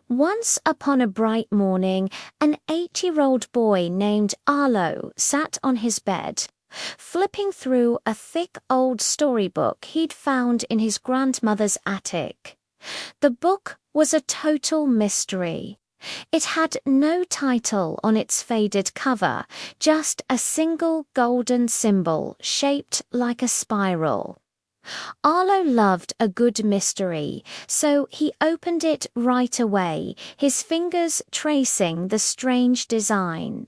Once upon a bright morning, an 8-year-old boy named Arlo sat on his bed, flipping through a thick old storybook he'd found in his grandmother's attic. The book was a total mystery. It had no title on its faded cover, just a single golden symbol shaped like a spiral. Arlo loved a good mystery, so he opened it right away, his fingers tracing the strange design.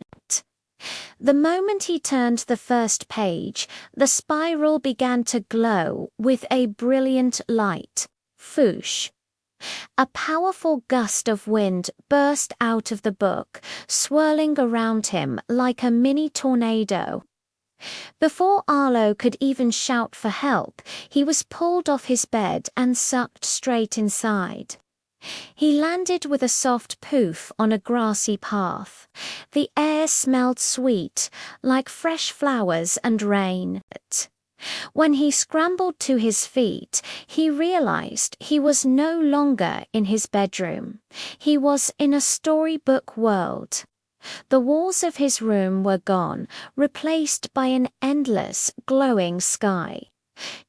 The moment he turned the first page, the spiral began to glow with a brilliant light. Foosh! A powerful gust of wind burst out of the book, swirling around him like a mini tornado. Before Arlo could even shout for help, he was pulled off his bed and sucked straight inside. He landed with a soft poof on a grassy path. The air smelled sweet, like fresh flowers and rain. When he scrambled to his feet, he realized he was no longer in his bedroom. He was in a storybook world. The walls of his room were gone, replaced by an endless, glowing sky.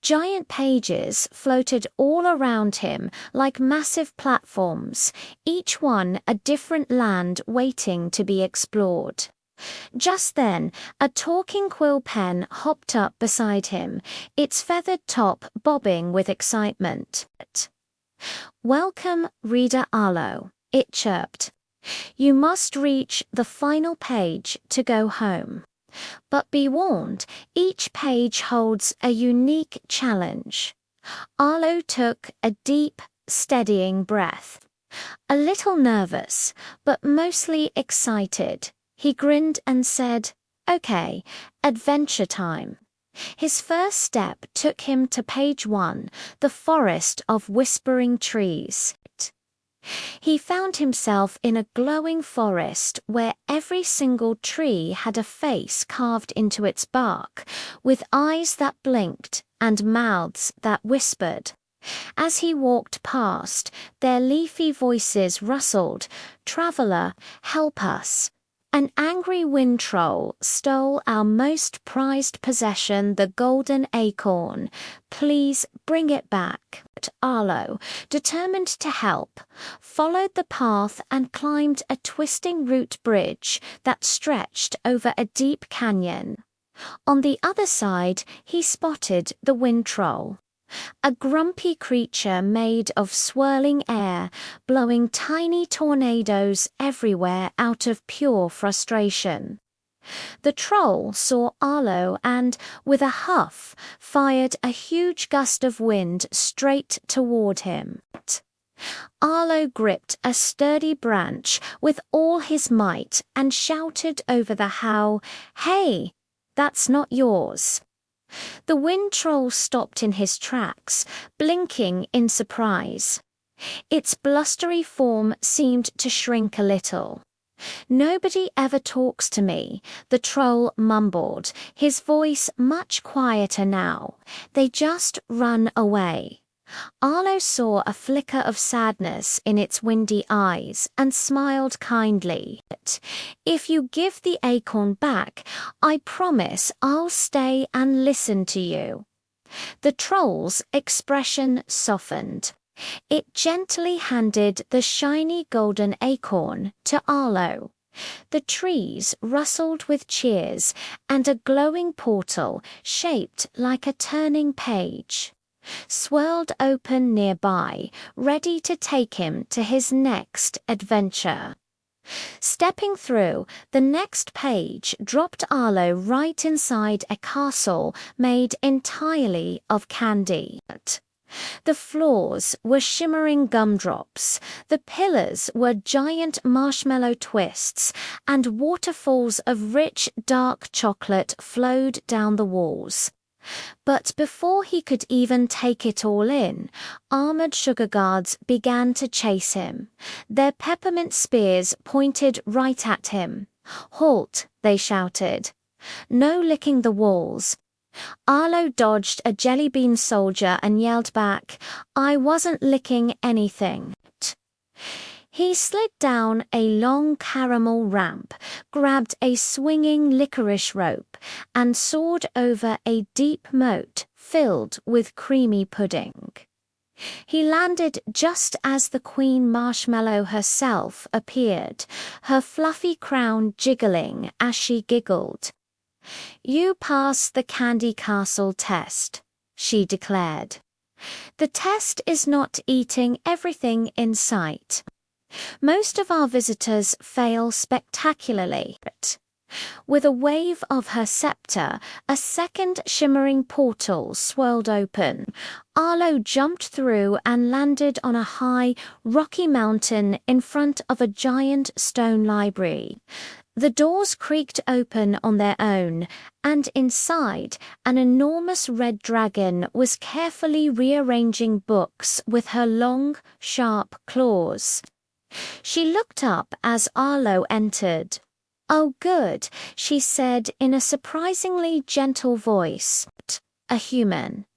Giant pages floated all around him like massive platforms, each one a different land waiting to be explored. Just then, a talking quill pen hopped up beside him, its feathered top bobbing with excitement. "Welcome, Reader Arlo," it chirped. "You must reach the final page to go home. But be warned, each page holds a unique challenge." Arlo took a deep, steadying breath. A little nervous, but mostly excited, he grinned and said, "Okay, adventure time." His first step took him to page 1, the forest of whispering trees. He found himself in a glowing forest where every single tree had a face carved into its bark, with eyes that blinked and mouths that whispered. As he walked past, their leafy voices rustled, "Traveler, help us." An angry wind troll stole our most prized possession, the golden acorn. "Please bring it back." Arlo, determined to help, followed the path and climbed a twisting root bridge that stretched over a deep canyon. On the other side, he spotted the wind troll. A grumpy creature made of swirling air, blowing tiny tornadoes everywhere out of pure frustration. The troll saw Arlo and, with a huff, fired a huge gust of wind straight toward him. Arlo gripped a sturdy branch with all his might and shouted over the howl, "Hey, that's not yours." The wind troll stopped in his tracks, blinking in surprise. Its blustery form seemed to shrink a little. "Nobody ever talks to me," the troll mumbled, his voice much quieter now. "They just run away." Arlo saw a flicker of sadness in its windy eyes and smiled kindly. "If you give the acorn back, I promise I'll stay and listen to you." The troll's expression softened. It gently handed the shiny golden acorn to Arlo. The trees rustled with cheers, and a glowing portal, shaped like a turning page, swirled open nearby, ready to take him to his next adventure. Stepping through, the next page dropped Arlo right inside a castle made entirely of candy. The floors were shimmering gumdrops, the pillars were giant marshmallow twists, and waterfalls of rich, dark chocolate flowed down the walls. But before he could even take it all in, armored sugar guards began to chase him. Their peppermint spears pointed right at him. "Halt," they shouted. "No licking the walls." Arlo dodged a jelly bean soldier and yelled back, "I wasn't licking anything." He slid down a long caramel ramp, grabbed a swinging licorice rope, and soared over a deep moat filled with creamy pudding. He landed just as the Queen Marshmallow herself appeared, her fluffy crown jiggling as she giggled. "You passed the Candy Castle test," she declared. "The test is not eating everything in sight. Most of our visitors fail spectacularly." With a wave of her scepter, a second shimmering portal swirled open. Arlo jumped through and landed on a high, rocky mountain in front of a giant stone library. The doors creaked open on their own, and inside, an enormous red dragon was carefully rearranging books with her long, sharp claws. She looked up as Arlo entered. "Oh, good," she said in a surprisingly gentle voice. "A human.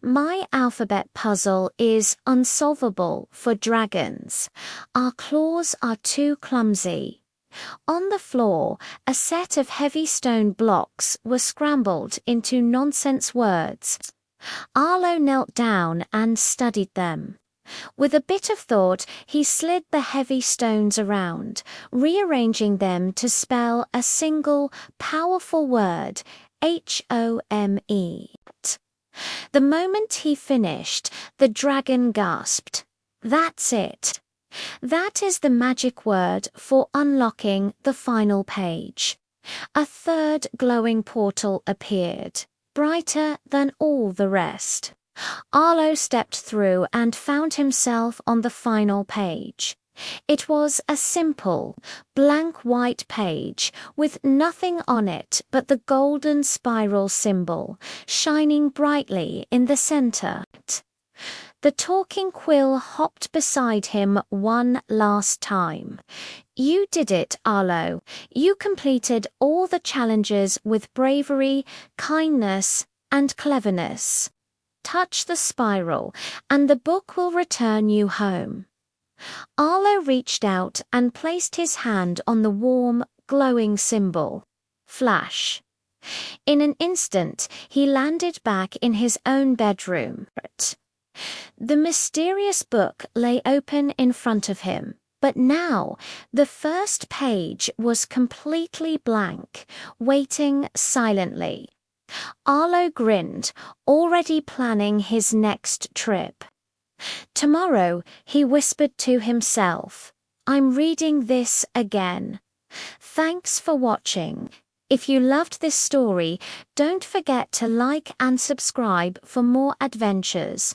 My alphabet puzzle is unsolvable for dragons. Our claws are too clumsy." On the floor, a set of heavy stone blocks were scrambled into nonsense words. Arlo knelt down and studied them. With a bit of thought, he slid the heavy stones around, rearranging them to spell a single, powerful word, Home. The moment he finished, the dragon gasped. "That's it. That is the magic word for unlocking the final page." A third glowing portal appeared, brighter than all the rest. Arlo stepped through and found himself on the final page. It was a simple, blank white page with nothing on it but the golden spiral symbol, shining brightly in the center. The talking quill hopped beside him one last time. "You did it, Arlo. You completed all the challenges with bravery, kindness, and cleverness. Touch the spiral, and the book will return you home." Arlo reached out and placed his hand on the warm, glowing symbol. Flash. In an instant, he landed back in his own bedroom. The mysterious book lay open in front of him, but now the first page was completely blank, waiting silently. Arlo grinned, already planning his next trip. "Tomorrow," he whispered to himself, "I'm reading this again." Thanks for watching. If you loved this story, don't forget to like and subscribe for more adventures.